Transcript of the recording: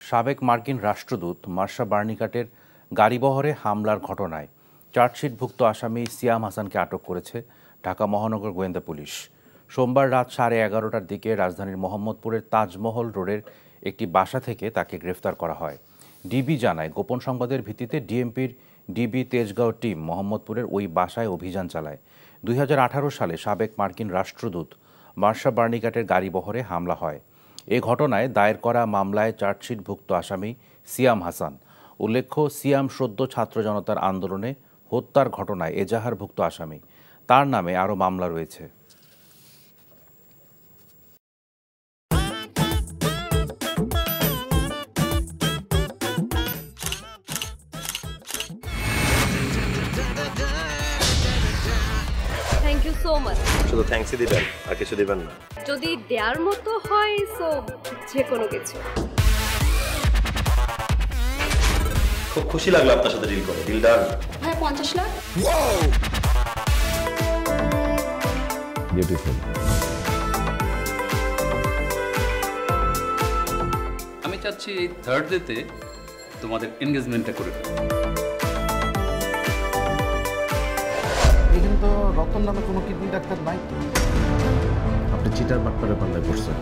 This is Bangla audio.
সাবেক মার্কিন রাষ্ট্রদূত মার্শা বার্নিকাটের গাড়িবহরে হামলার ঘটনায় চার্জশিটভুক্ত আসামি সিয়াম হাসানকে আটক করেছে ঢাকা মহানগর গোয়েন্দা পুলিশ। সোমবার রাত 11:30টার দিকে রাজধানীর মোহাম্মদপুরের তাজমহল রোডের একটি বাসা থেকে তাকে গ্রেফতার করা হয়। ডিবি জানায়, গোপন সংবাদের ভিত্তিতে ডিএমপির ডিবি তেজগাঁও টিম মোহাম্মদপুরের ওই বাসায় অভিযান চালায়। 2018 সালে সাবেক মার্কিন রাষ্ট্রদূত মার্শা বার্নিকাটের গাড়িবহরে হামলা হয়। এ ঘটনায় দায়ের করা মামলায় চার্জশিটভুক্ত আসামি সিয়াম হাসান। উল্লেখ্য, সিয়াম সদ্য ছাত্র জনতার আন্দোলনে হত্যার ঘটনায় এজাহারভুক্ত আসামি। তার নামে আরও মামলা রয়েছে। Thank you so much. শুধু থ্যাঙ্কসই দিবেন আর কিছু দিবেন না? যদি দেওয়ার মতো হয় সো যে কোনো কিছু। খুব খুশি লাগলো আপনার সাথে ডিল করে। Deal done. হ্যাঁ, 50 লাখ। বিউটিফুল। আমি চাচ্ছি এই থার্ড ডেতে তোমাদের এনগেজমেন্টটা করে ফেলো। এখানে তো রতন নামে কোনো কিডনি ডাক্তার নাই তো। আপনি চিটার বাটপারে পাল্লায় পড়ছেন।